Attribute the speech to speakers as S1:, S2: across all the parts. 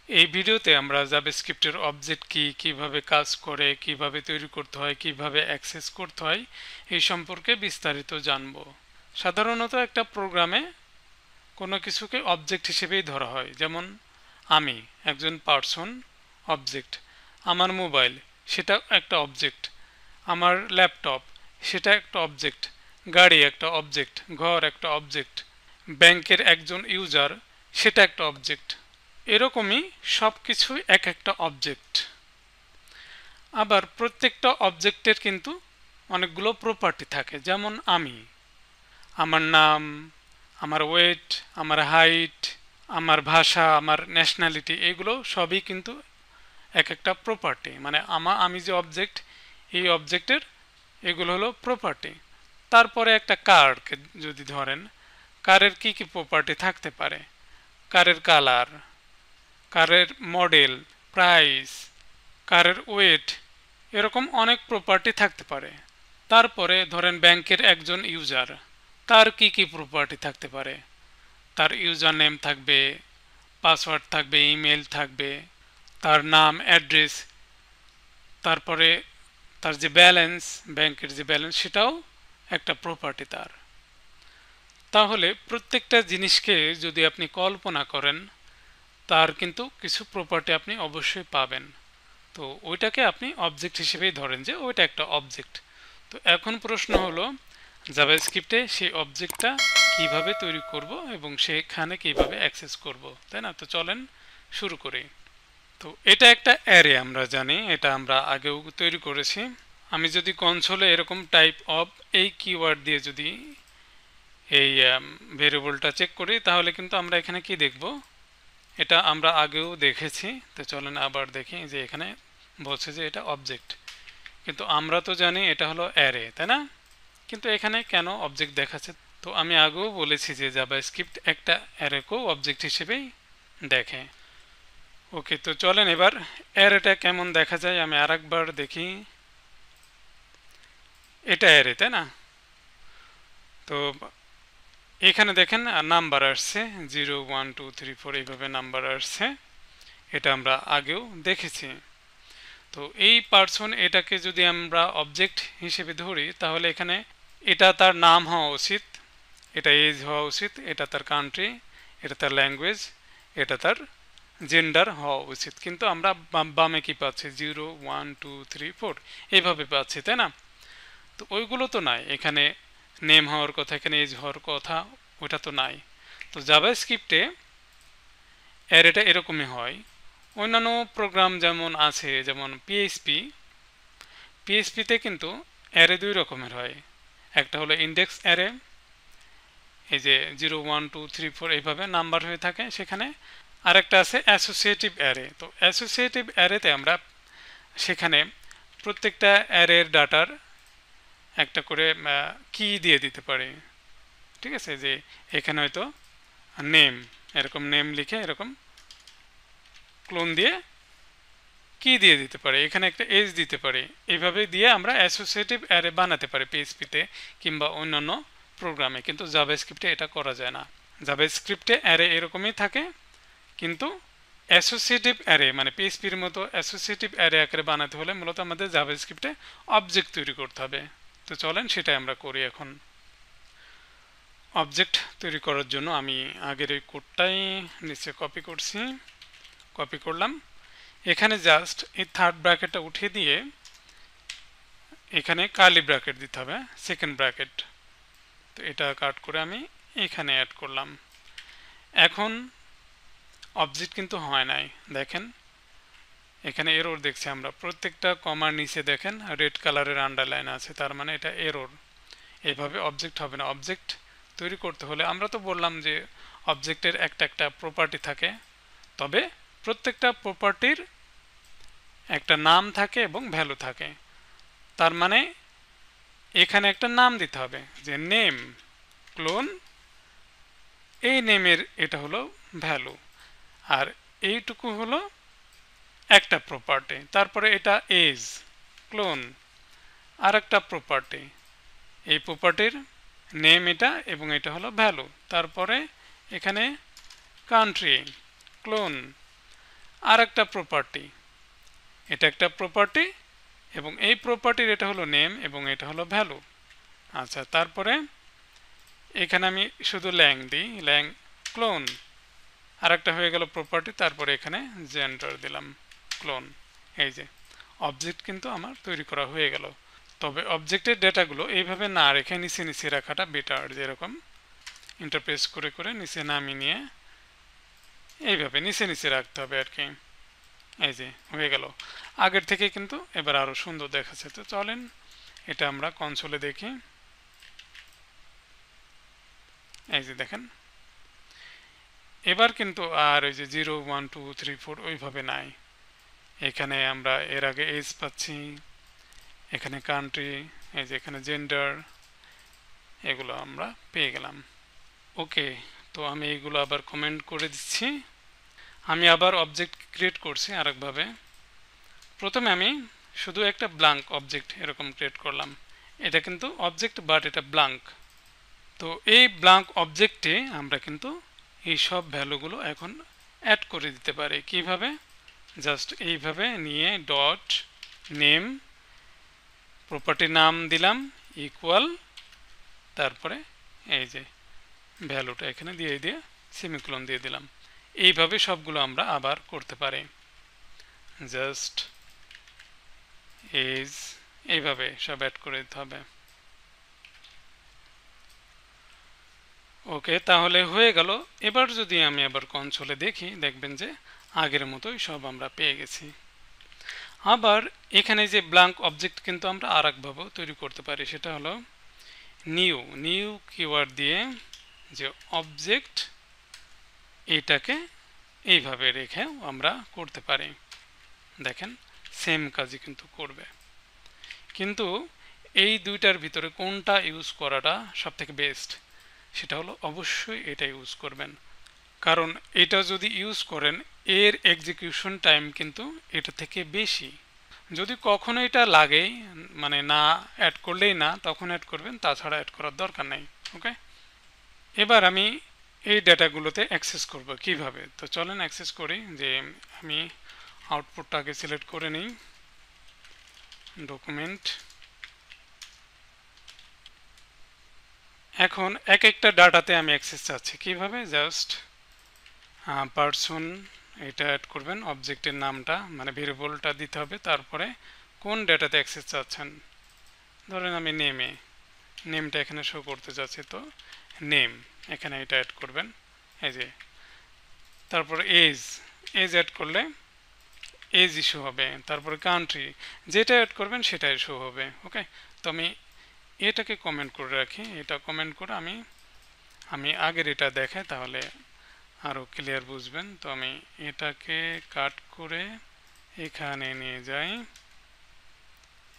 S1: এই ভিডিওতে আমরা জাভাস্ক্রিপ্টের অবজেক্ট কি, কিভাবে কাজ করে, কিভাবে তৈরি করতে হয়, কিভাবে অ্যাক্সেস করতে হয় এই সম্পর্কে বিস্তারিত জানব। সাধারণত একটা প্রোগ্রামে কোনো কিছুকে অবজেক্ট হিসেবেই ধরা হয়, যেমন আমি একজন পার্সন, অবজেক্ট। আমার মোবাইল, সেটা একটা অবজেক্ট। আমার ল্যাপটপ, সেটা একটা অবজেক্ট। গাড়ি একটা অবজেক্ট, ঘর একটা অবজেক্ট। ব্যাংকের একজন ইউজার, সেটা একটা অবজেক্ট। এরকমই সব কিছুই এক একটা অবজেক্ট। আবার প্রত্যেকটা অবজেক্টের কিন্তু অনেকগুলো প্রপার্টি থাকে, যেমন আমার নাম, আমার ওয়েট, আমার হাইট, আমার ভাষা, আমার ন্যাশনালিটি, এগুলো সবই কিন্তু এক একটা প্রপার্টি। মানে আমি যে অবজেক্ট, এই অবজেক্টের এগুলো হলো প্রপার্টি। তারপরে একটা কারকে যদি ধরেন, কারের কি কি প্রপার্টি থাকতে পারে? কারের কালার, কারের মডেল, প্রাইস, কারের ওয়েট, এরকম অনেক প্রপার্টি থাকতে পারে। তারপরে ধরেন ব্যাংকের একজন ইউজার, তার কি কি প্রপার্টি থাকতে পারে? তার ইউজার নেম থাকবে, পাসওয়ার্ড থাকবে, ইমেল থাকবে, তার নাম, অ্যাড্রেস, তারপরে তার যে ব্যালেন্স, ব্যাংকের যে ব্যালেন্স, সেটাও একটা প্রপার্টি তার। তাহলে প্রত্যেকটা জিনিসকে যদি আপনি কল্পনা করেন, তার কিন্তু কিছু প্রপার্টি আপনি অবশ্যই পাবেন। তো ওইটাকে আপনি অবজেক্ট হিসেবেই ধরেন যে ওইটা একটা অবজেক্ট। তো এখন প্রশ্ন হলো, জাভাস্ক্রিপ্টে সেই অবজেক্টটা কিভাবে তৈরি করব এবং সেখানে কিভাবে অ্যাক্সেস করব, তাই না? তো চলেন শুরু করি। তো এটা একটা অ্যারে, আমরা জানি, এটা আমরা আগেও তৈরি করেছি। আমি যদি কনসোলে এরকম টাইপ অফ এই কিওয়ার্ড দিয়ে যদি এই ভেরিয়েবলটা চেক করি, তাহলে কিন্তু আমরা এখানে কি দেখব? এটা আমরা আগেও দেখেছি। তো চলেন আবার দেখি যে এখানে বলছে যে এটা অবজেক্ট, কিন্তু আমরা তো জানি এটা হলো অ্যারে, তাই না? কিন্তু এখানে কেন অবজেক্ট দেখাচ্ছে? তো আমি আগেও বলেছি যে জাভাস্ক্রিপ্ট একটা অ্যারেকেও অবজেক্ট হিসেবেই দেখে। ওকে, তো চলেন এবার অ্যারেটা কেমন দেখা যায় আমি আরেকবার দেখি। এটা অ্যারে, তাই না? তো এখানে দেখেন নাম্বার আসছে 0 1 2 3 4, এইভাবে নাম্বার আসছে। এটা আমরা আগেও দেখেছি। তো এই পার্সন, এটাকে যদি আমরা অবজেক্ট হিসেবে ধরি, তাহলে এখানে এটা তার নাম হওয়া উচিত, এটা এজ হওয়া উচিত, এটা তার কান্ট্রি, এটা তার ল্যাঙ্গুয়েজ, এটা তার জেন্ডার হওয়া উচিত। কিন্তু আমরা বামে কি পাচ্ছি? 0 1 2 3 4 এইভাবে পাচ্ছি, তাই না? তো ওইগুলো তো নাই। এখানে নেম হওয়ার কথা, এখানে এজ হওয়ার কথা, ওটা তো নাই। তো জাভাস্ক্রিপ্টে অ্যারেটা এরকমই হয়। অন্যান্য প্রোগ্রাম যেমন আছে, যেমন পিএইচপিতে কিন্তু অ্যারে দুই রকমের হয়। একটা হলো ইন্ডেক্স অ্যারে, এই যে 0 1 2 3 4 এইভাবে নাম্বার হয়ে থাকে সেখানে। আরেকটা আছে অ্যাসোসিয়েটিভ অ্যারে। তো অ্যাসোসিয়েটিভ অ্যারেতে আমরা সেখানে প্রত্যেকটা অ্যারের ডাটার একটা করে কি দিয়ে দিতে পারি। ঠিক আছে, যে এখানে হয়তো নেম, এরকম নেম লিখে এরকম ক্লোন দিয়ে কি দিয়ে দিতে পারে, এখানে একটা এজ দিতে পারি। এইভাবে দিয়ে আমরা অ্যাসোসিয়েটিভ অ্যারে বানাতে পারি পিএইচপিতে কিংবা অন্যান্য প্রোগ্রামে, কিন্তু জাভাস্ক্রিপ্টে এটা করা যায় না। জাভাস্ক্রিপ্টে অ্যারে এরকমই থাকে, কিন্তু অ্যাসোসিয়েটিভ অ্যারে মানে পিএইচপির মতো অ্যাসোসিয়েটিভ অ্যারে আকারে বানাতে হলে মূলত আমাদের জাভাস্ক্রিপ্টে অবজেক্ট তৈরি করতে হবে। তো চলেন সেটাই আমরা করি এখন। অবজেক্ট তৈরি করার জন্য আমি আগের এই কোডটাই নিচে কপি করছি, কপি করলাম। এখানে জাস্ট এই থার্ড ব্র্যাকেটটা উঠিয়ে দিয়ে এখানে কার্লি ব্র্যাকেট দিতে হবে, সেকেন্ড ব্র্যাকেট। তো এটা কাট করে আমি এখানে অ্যাড করলাম। এখন অবজেক্ট কিন্তু হয় নাই, দেখেন এখানে এরর দেখছি আমরা। প্রত্যেকটা কমার নিচে দেখেন রেড কালারের আন্ডারলাইন আছে, তার মানে এটা এরর। এইভাবে অবজেক্ট হবে না। অবজেক্ট তৈরি করতে হলে আমরা তো বললাম যে অবজেক্টের একটা একটা প্রপার্টি থাকে, তবে প্রত্যেকটা প্রপার্টির একটা নাম থাকে এবং ভ্যালু থাকে। তার মানে এখানে একটা নাম দিতে হবে, যে নেম ক্লোন, এই নেমের এটা হলো ভ্যালু, আর এইটুকু হলো একটা প্রপার্টি। তারপরে এটা এজ ক্লোন, আর একটা প্রপার্টি, এই প্রপার্টির নেম এটা এবং এটা হলো ভ্যালু। তারপরে এখানে কান্ট্রি ক্লোন, আর একটা প্রপার্টি, এটা একটা প্রপার্টি এবং এই প্রপার্টির এটা হলো নেম এবং এটা হলো ভ্যালু। আচ্ছা, তারপরে এখানে আমি শুধু ল্যাং দিই, ল্যাং ক্লোন, আর একটা হয়ে গেল প্রপার্টি, তারপরে এখানে জেন্ডার দিলাম ক্লোন। এই যে অবজেক্ট কিন্তু আমার তৈরি করা হয়ে গেল। তবে অবজেক্টের ডেটাগুলো এইভাবে না রেখে নিচে নিচে রাখাটা বেটার, যেরকম ইন্টারপ্রেস করে করে নিচে নামিয়ে নিয়ে এইভাবে নিচে নিচে রাখতে হবে আর কি। এই যে হয়ে গেল আগের থেকে, কিন্তু এবার আরো সুন্দর দেখাচ্ছে। তো চলেন এটা আমরা কনসোলে দেখি। এই যে দেখেন এবার কিন্তু আর ওই যে 0 1 2 3 4 ওইভাবে নাই। এখানে আমরা এর আগে এজ পাচ্ছি, এখানে কান্ট্রি, এই যে এখানে জেন্ডার, এগুলো আমরা পেয়ে গেলাম। ওকে, তো আমি এগুলো আবার কমেন্ট করে দিচ্ছি। আমি আবার অবজেক্ট ক্রিয়েট করছি আরেকভাবে। প্রথমে আমি শুধু একটা ব্ল্যাঙ্ক অবজেক্ট এরকম ক্রিয়েট করলাম। এটা কিন্তু অবজেক্ট বাট এটা ব্ল্যাঙ্ক। তো এই ব্ল্যাঙ্ক অবজেক্টে আমরা কিন্তু এই সব ভ্যালুগুলো এখন অ্যাড করে দিতে পারি। কিভাবে? জাস্ট এইভাবে নিয়ে ডট নেম, প্রপার্টির নাম দিলাম ইকুয়াল, তারপরে এই যে ভ্যালুটা এখানে দিয়ে দিয়ে সেমিকোলন দিয়ে দিলাম। এইভাবে সবগুলো আমরা আবার করতে পারি। জাস্ট এজ এইভাবে সব অ্যাড করে দিতে হবে। ওকে, তাহলে হয়ে গেল। এবার যদি আমি আবার কনসোলে দেখি, দেখবেন যে আগের মতোই সব আমরা পেয়ে গেছি। আবার এখানে যে ব্ল্যাঙ্ক অবজেক্ট কিন্তু আমরা আর একভাবেও তৈরি করতে পারি, সেটা হলো নিউ। নিউ কিওয়ার্ড দিয়ে যে অবজেক্ট, এটাকে এইভাবে রেখেও আমরা করতে পারি। দেখেন সেম কাজই কিন্তু করবে। কিন্তু এই দুইটার ভিতরে কোনটা ইউজ করাটা সব থেকে বেস্ট, সেটা হলো অবশ্যই এটা ইউজ করবেন। কারণ এটা যদি ইউজ করেন এর এক্সিকিউশন টাইম কিন্তু এটা থেকে বেশি। যদি কখনো এটা লাগেই, মানে না অ্যাড করলেই না, তখন অ্যাড করবেন, তাছাড়া অ্যাড করার দরকার নেই। ওকে, এবার আমি এই ডেটাগুলোতে অ্যাক্সেস করব কিভাবে। তো চলেন অ্যাক্সেস করি। যে আমি আউটপুটটাকে সিলেক্ট করে নিই, ডকুমেন্ট। এখন এক একটা ডাটাতে আমি অ্যাক্সেস চাচ্ছি কিভাবে। জাস্ট পারসন এটা অ্যাড করবেন, অবজেক্টের নামটা মানে ভেরিয়েবলটা দিতে হবে, তারপরে কোন ডেটাতে অ্যাক্সেস চাচ্ছেন। ধরেন আমি নেমটা এখানে শো করতে যাচ্ছি, তো নেম এখানে এটা অ্যাড করবেন। এই যে তারপর এজ অ্যাড করলে এজ ইস্যু হবে, তারপরে কান্ট্রি যেটা অ্যাড করবেন সেটাই শো হবে। ওকে, তো আমি এটাকে কমেন্ট করে রাখি। এটা কমেন্ট করে আমি আগের এটা দেখাই, তাহলে আরও ক্লিয়ার বুঝবেন। তো আমি এটাকে কাট করে এখানে নিয়ে যাই,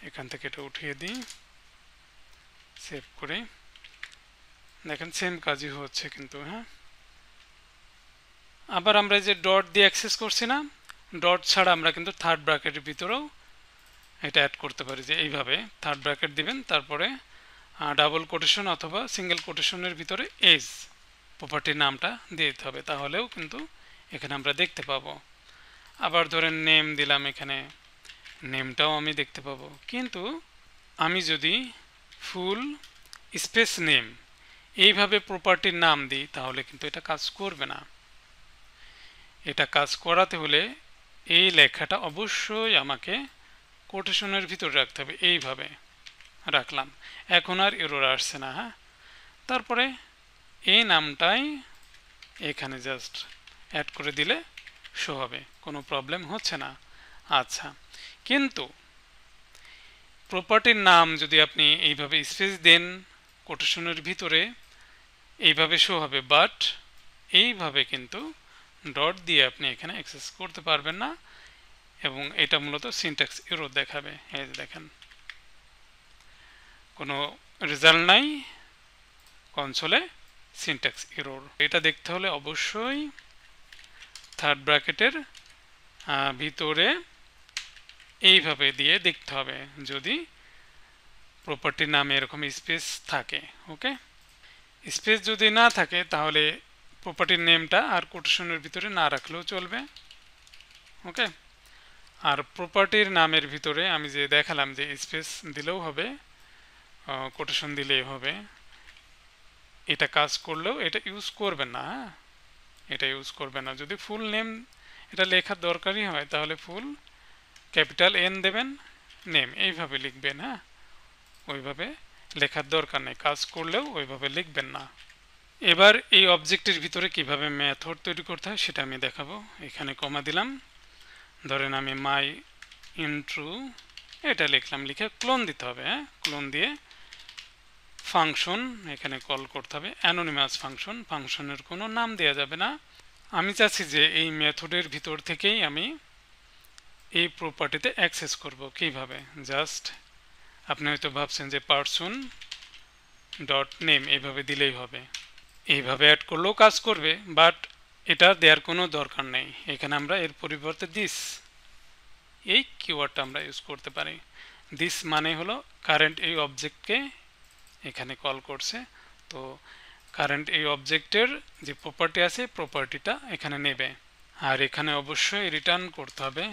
S1: এখান থেকে এটা উঠিয়ে দিই, সেভ করে। দেখেন সেম কাজই হচ্ছে কিন্তু। হ্যাঁ, আবার আমরা যে ডট দিয়ে অ্যাক্সেস করছি না, ডট ছাড়া আমরা কিন্তু থার্ড ব্র্যাকেটের ভিতরেও এটা অ্যাড করতে পারি। যে এইভাবে থার্ড ব্র্যাকেট দিবেন, তারপরে ডাবল কোটেশন অথবা সিঙ্গেল কোটেশনের ভিতরে এজ প্রপার্টির নামটা দিয়ে দিতে হবে, তাহলেও কিন্তু এখানে আমরা দেখতে পাবো। আবার ধরেন নেম দিলাম, এখানে নেমটাও আমি দেখতে পাবো। কিন্তু আমি যদি ফুল স্পেস নেম এইভাবে প্রপার্টির নাম দিই, তাহলে কিন্তু এটা কাজ করবে না। এটা কাজ করাতে হলে এই লেখাটা অবশ্যই আমাকে কোটেশনের ভিতরে রাখতে হবে। এইভাবে রাখলাম, এখন আর এরর আসছে না। হ্যাঁ, তারপরে এই নামটাই এখানে জাস্ট অ্যাড করে দিলে শো হবে, কোনো প্রবলেম হচ্ছে না। আচ্ছা, কিন্তু প্রপার্টির নাম যদি আপনি এইভাবে স্পেস দেন কোটেশনের ভিতরে, এইভাবে শো হবে, বাট এইভাবে কিন্তু ডট দিয়ে আপনি এখানে অ্যাক্সেস করতে পারবেন না, এবং এটা মূলত সিনট্যাক্স এরর দেখাবে। এই যে দেখেন কোনো রেজাল্ট নাই কনসোলে, সিনট্যাক্স এরর। এটা দেখতে হলে অবশ্যই থার্ড ব্র্যাকেটের ভিতরে এইভাবে দিয়ে দেখতে হবে, যদি প্রপার্টির নামে এরকম স্পেস থাকে। ওকে, স্পেস যদি না থাকে তাহলে প্রপার্টির নেমটা আর কোটেশনের ভিতরে না রাখলেও চলবে। ওকে। আর প্রপার্টির নামের ভিতরে আমি যে দেখালাম যে স্পেস দিলেও হবে, কোটেশন দিলেই হবে, এটা কাজ করলেও এটা ইউজ করবেন না। হ্যাঁ, এটা ইউজ করবেন না। যদি ফুল নেম এটা লেখার দরকারই হয় তাহলে ফুল ক্যাপিটাল এন দেবেন, নেম এইভাবে লিখবেন। হ্যাঁ, ওইভাবে লেখার দরকার নেই, কাজ করলেও ওইভাবে লিখবেন না। এবার এই অবজেক্টের ভিতরে কিভাবে মেথড তৈরি করতে হয় সেটা আমি দেখাবো। এখানে কমা দিলাম, ধরেন আমি মাই ইন্ট্রো এটা লিখলাম, লিখে ক্লোন দিতে হবে। হ্যাঁ, ক্লোন দিয়ে ফাংশন এখানে কল করতে হবে, অ্যানোনিমাস ফাংশন, ফাংশনের কোনো নাম দেওয়া যাবে না। আমি চাচ্ছি যে এই মেথডের ভিতর থেকেই আমি এই প্রপার্টিতে অ্যাক্সেস করব। কিভাবে? জাস্ট আপনি হয়তো ভাবছেন যে পারসন ডট নেম এইভাবে দিলেই হবে, এইভাবে অ্যাড করলেও কাজ করবে, বাট এটা দেওয়ার কোনো দরকার নেই। এখানে আমরা এর পরিবর্তে দিস এই কিওয়ার্ডটা আমরা ইউজ করতে পারি। দিস মানে হলো কারেন্ট এই অবজেক্টকে এখানে কল করছে, তো কারেন্ট এই অবজেক্টের যে প্রপার্টি আছে প্রপার্টিটা এখানে নেবে। আর এখানে অবশ্যই রিটার্ন করতে হবে,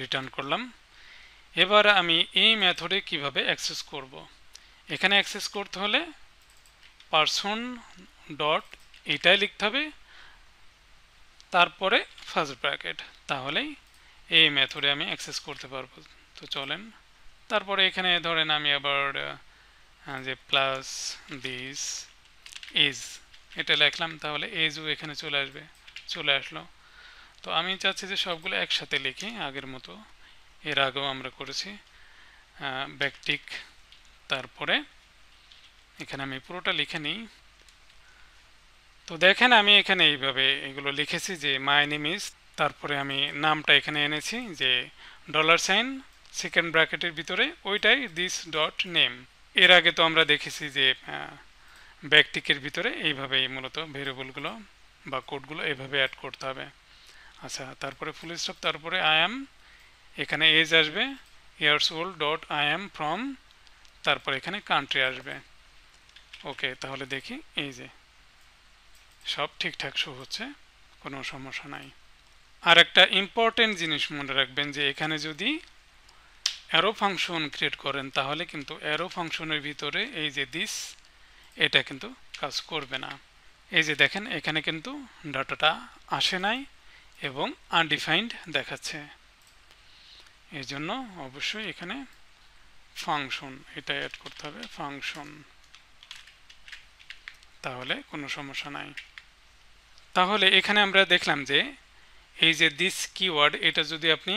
S1: রিটার্ন করলাম। এবার আমি এই মেথডে কিভাবে অ্যাক্সেস করব। এখানে অ্যাক্সেস করতে হলে পারসন ডট এটাই লিখতে হবে, তারপরে ফার্স্ট ব্র্যাকেট, তাহলেই এই মেথডে আমি অ্যাক্সেস করতে পারবো। তো চলেন, তারপরে এখানে ধরেন আমি আবার যে প্লাস দিস এজ এটা লিখলাম, তাহলে এজও এখানে চলে আসলো। তো আমি চাচ্ছি যে সবগুলো একসাথে লিখি আগের মতো, এর আগেও আমরা করেছি। ব্যাকটিক, তারপরে এখানে আমি পুরোটা লিখে নিই। তো দেখেন আমি এখানে এইভাবে এগুলো লিখেছি যে মাই নেম ইজ, তারপরে আমি নামটা এখানে এনেছি যে $, সেকেন্ড ব্র্যাকেটের ভিতরে ওইটাই দিস ডট নেম। এর আগে তো আমরা দেখেছি যে ব্যাকটিকের ভিতরে এইভাবেই মূলত ভেরিয়েবলগুলো বা কোডগুলো এইভাবে অ্যাড করতে হবে। আচ্ছা, তারপরে ফুল স্টপ, তারপরে আই অ্যাম, এখানে এজ আসবে, years old dot I am from, তারপর এখানে কান্ট্রি আসবে। ওকে, তাহলে দেখি এই যে সব ঠিকঠাক শো হচ্ছে, কোনো সমস্যা নাই। আর একটা ইম্পর্টেন্ট জিনিস মনে রাখবেন যে এখানে যদি অ্যারো ফাংশন ক্রিয়েট করেন তাহলে কিন্তু অ্যারো ফাংশনের ভিতরে এই যে দিস এটা কিন্তু কাজ করবে না। এই যে দেখেন এখানে কিন্তু ডাটাটা আসে নাই এবং আনডিফাইন্ড দেখাচ্ছে, এই জন্য অবশ্যই এখানে ফাংশন এটা অ্যাড করতে হবে, ফাংশন, তাহলে কোনো সমস্যা নাই। তাহলে এখানে আমরা দেখলাম যে এই যে দিস কিওয়ার্ড এটা যদি আপনি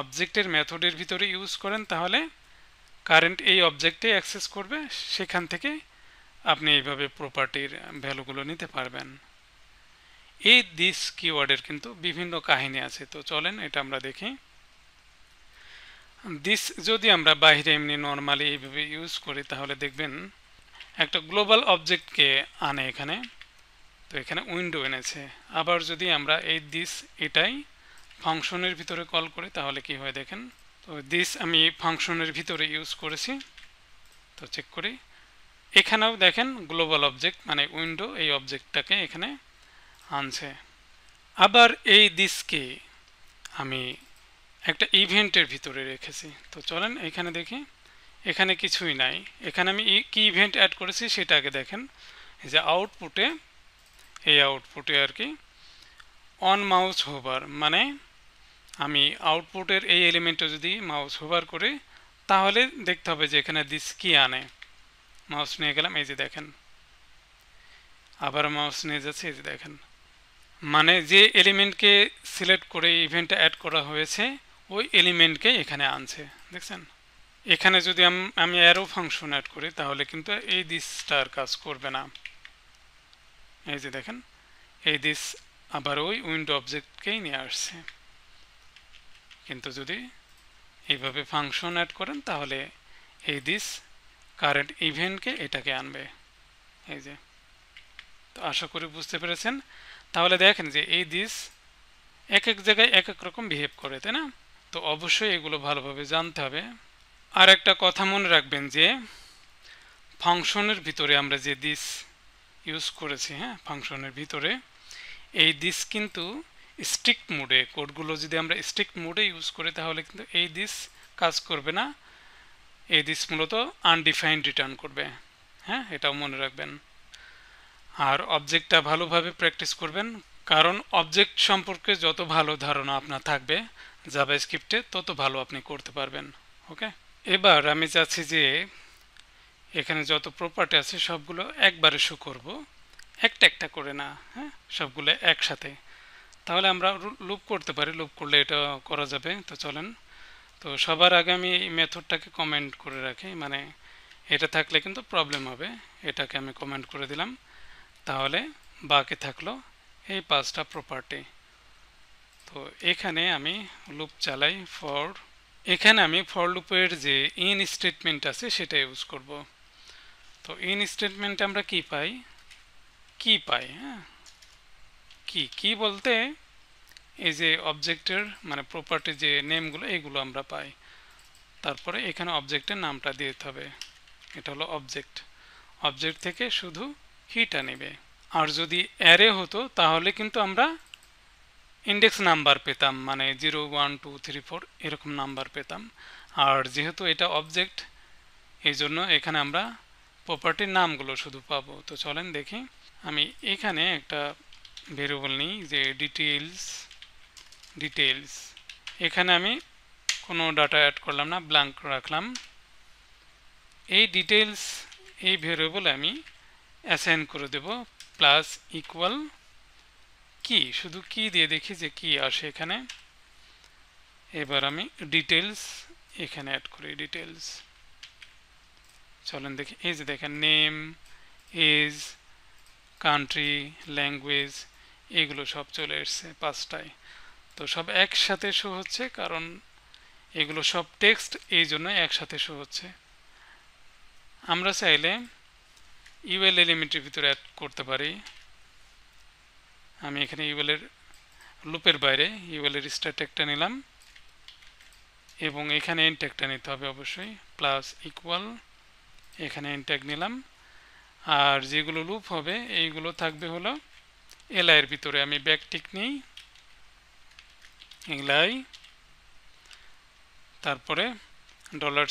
S1: অবজেক্টের মেথডের ভিতরে ইউজ করেন তাহলে কারেন্ট এই অবজেক্টে অ্যাক্সেস করবে, সেখান থেকে আপনি এইভাবে প্রপার্টির ভ্যালুগুলো নিতে পারবেন। এই দিস কিওয়ার্ডের কিন্তু বিভিন্ন কাহিনী আছে, তো চলেন এটা আমরা দেখি। দিস যদি আমরা বাইরে এমনি নর্মালি এইভাবে ইউজ করি তাহলে দেখবেন একটা গ্লোবাল অবজেক্টকে আনে এখানে, তো এখানে উইন্ডো এনেছে। আবার যদি আমরা এই দিস এটাই ফাংশনের ভিতরে কল করি তাহলে কি হয় দেখেন। তো দিস আমি ফাংশনের ভিতরে ইউজ করেছি, তো চেক করি, এখানেও দেখেন গ্লোবাল অবজেক্ট মানে উইন্ডো এই অবজেক্টটাকে এখানে আনছে। আবার এই দিসকে আমি একটা ইভেন্টের ভিতরে রেখেছি, তো চলেন এখানে দেখি, এখানে কিছুই নাই। এখানে আমি কি ইভেন্ট অ্যাড করেছি সেটা আগে দেখেন। এই যে আউটপুটে, এই আউটপুটে আর কি অন মাউস হোভার, মানে আমি আউটপুটের এই এলিমেন্টে যদি মাউস হোভার করি তাহলে দেখতে হবে যে এখানে দিস কি আনে। মাউস নিয়ে গেলাম, এই যে দেখেন, আবার মাউস নিয়ে যাচ্ছে, এই যে দেখেন, মানে যে এলিমেন্টকে সিলেক্ট করে ইভেন্টে অ্যাড করা হয়েছে ওই এলিমেন্টকে এখানে আনছে, দেখছেন। এখানে যদি আমি অ্যারো ফাংশন অ্যাড করি তাহলে কিন্তু এই দিসটার কাজ করবে না, এই যে দেখেন এই দিস আবার ওই উইন্ডো অবজেক্টকেই নিয়ে আসছে। কিন্তু যদি এইভাবে ফাংশন অ্যাড করেন তাহলে এই দিস কারেন্ট ইভেন্টকে এটাকে আনবে, এই যে। তো আশা করি বুঝতে পেরেছেন। তাহলে দেখেন যে এই দিস এক এক জায়গায় এক এক রকম বিহেভ করে, তাই না? তো অবশ্যই এগুলো ভালোভাবে জানতে হবে। আর একটা কথা মনে রাখবেন যে ফাংশনের ভিতরে আমরা যে দিস ইউজ করেছি, হ্যাঁ, ফাংশনের ভিতরে এই দিস কিন্তু স্ট্রিক্ট মোডে কোডগুলো যদি আমরা স্ট্রিক্ট মোডে ইউজ করি তাহলে কিন্তু এই দিস কাজ করবে না, এই দিস মূলত আনডিফাইন্ড রিটার্ন করবে। হ্যাঁ, এটাও মনে রাখবেন। আর অবজেক্টটা ভালোভাবে প্র্যাকটিস করবেন, কারণ অবজেক্ট সম্পর্কে যত ভালো ধারণা আপনার থাকবে জাভাস্ক্রিপ্টে তত ভালো আপনি করতে পারবেন। ওকে, এবার আমি চাচ্ছি যে এখানে যত প্রপার্টি আছে সবগুলো একবারে শো করব, একটা একটা করে না, হ্যাঁ, সবগুলো একসাথে। তাহলে আমরা লুপ করতে পারি, লুপ করলে এটা করা যাবে। তো চলেন, তো সবার আগে আমি এই মেথডটাকে কমেন্ট করে রাখি, মানে এটা থাকলে কিন্তু প্রবলেম হবে। এটাকে আমি কমেন্ট করে দিলাম, তাহলে বাকি থাকলো এই 5টা প্রপার্টি। তো এখানে আমি লুপ চালাই ফর, এখানে আমি ফর লুপের যে ইন স্টেটমেন্ট আছে সেটা ইউজ করব। তো ইন স্টেটমেন্টে আমরা কি পাই, হ্যাঁ, কি বলতে এই যে অবজেক্টের মানে প্রপার্টি যে নেমগুলো এগুলো আমরা পাই। তারপরে এখানে অবজেক্টের নামটা দিতে হবে, এটা হলো অবজেক্ট, অবজেক্ট থেকে শুধু কিটা নেবে। আর যদি অ্যারে হতো তাহলে কিন্তু আমরা ইন্ডেক্স নাম্বার পেতাম, মানে 0 1 2 3 4 এরকম নাম্বার পেতাম। আর যেহেতু এটা অবজেক্ট এই জন্য এখানে আমরা প্রপার্টির নামগুলো শুধু পাবো। তো চলেন দেখি, আমি এখানে একটা ভেরিয়েবল নিই যে ডিটেইলস, এখানে আমি কোনো ডাটা অ্যাড করলাম না, ব্ল্যাঙ্ক রাখলাম। এই ডিটেইলস এই ভেরিয়েবল আমি অ্যাসাইন করে দেব প্লাস ইকুয়াল কি, শুধু কি দিয়ে দেখি যে কি আসে এখানে। এবার আমি ডিটেইলস এখানে অ্যাড করি, ডিটেইলস। চলেন দেখি, এই যে দেখেন নেম, এজ, কান্ট্রি, ল্যাঙ্গুয়েজ এগুলো সব চলে এসছে 5টায়। তো সব একসাথে শো হচ্ছে, কারণ এগুলো সব টেক্সট, এই জন্য একসাথে শো হচ্ছে। আমরা চাইলে ইউএল এলিমেন্টের ভিতরে অ্যাড করতে পারি। আমি এখানে ইউএলের লুপের বাইরে ইউএলের স্টার্ট ট্যাগটা নিলাম এবং এখানে এন্ড ট্যাগটা নিতে হবে অবশ্যই, প্লাস ইকুয়াল, এখানে এন্ড ট্যাগ নিলাম। আর যেগুলো লুপ হবে এইগুলো থাকবে হলো এলআই এর ভিতরে। আমি ব্যাকটিক নিই, এলআই, তারপরে $,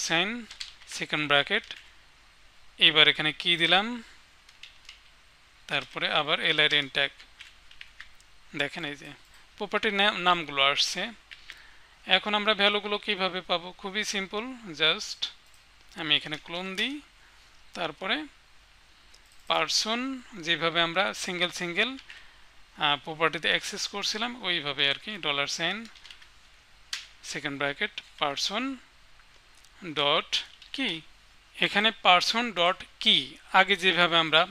S1: সেকেন্ড ব্র্যাকেট, এবার এখানে কি দিলাম, তারপরে আবার এলআই এর এন্ড ট্যাগ। দেখেন এই যে প্রপার্টির নামগুলো আসছে। এখন আমরা ভ্যালুগুলো কিভাবে পাবো, খুবই সিম্পল, জাস্ট আমি এখানে ক্লোন দিই, তারপরে পারসন যেভাবে আমরা সিঙ্গেল প্রপার্টিতে অ্যাক্সেস করছিলাম ওইভাবে আর কি, $, সেকেন্ড ব্র্যাকেট, পারসন ডট কি, এখানে পারসন ডট কি আগে যেভাবে আমরা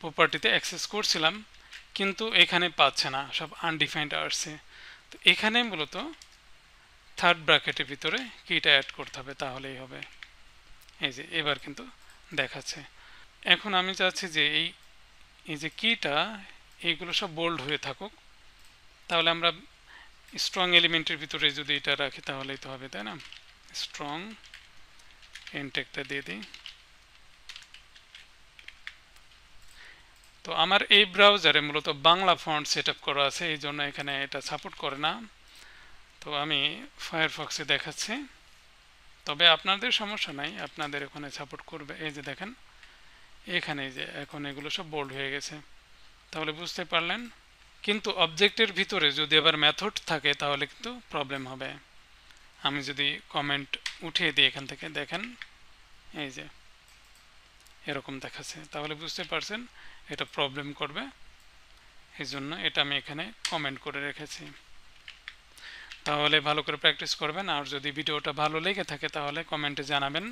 S1: প্রপার্টিতে অ্যাক্সেস করছিলাম কিন্তু এখানে পাচ্ছে না, সব আনডিফাইন্ড আসছে। তো এখানে মূলত থার্ড ব্র্যাকেটের ভিতরে কিটা অ্যাড করতে হবে, তাহলেই হবে। এই যে এবার কিন্তু দেখাচ্ছে। এখন আমি চাচ্ছি যে এই যে কিটা এইগুলো সব বোল্ড হয়ে থাকুক, তাহলে আমরা স্ট্রং এলিমেন্টের ভিতরে যদি এটা রাখি তাহলেই তো হবে, তাই না? স্ট্রং এন্ড ট্যাগটা দিয়ে দিই। তো আমার এই ব্রাউজারে মূলত বাংলা ফন্ট সেট আপ করা আছে, এই জন্য এখানে এটা সাপোর্ট করে না। তো আমি ফায়ারফক্সে দেখাচ্ছি, তবে আপনাদের সমস্যা নাই, আপনাদের এখানে সাপোর্ট করবে। এই যে দেখেন এখানে যে এখন এগুলো সব বোল্ড হয়ে গেছে, তাহলে বুঝতে পারলেন। কিন্তু অবজেক্টের ভিতরে যদি আবার মেথড থাকে তাহলে কিন্তু প্রবলেম হবে। আমি যদি কমেন্ট উঠিয়ে দিই এখান থেকে, দেখেন এই যে এরকম দেখাচ্ছে, তাহলে বুঝতে পারছেন এটা প্রবলেম করবে। এই জন্য এটা আমি এখানে কমেন্ট করে রেখেছি। তাহলে ভালো করে প্র্যাকটিস করবেন। আর যদি ভিডিওটা ভালো লেগে থাকে তাহলে কমেন্টে জানাবেন।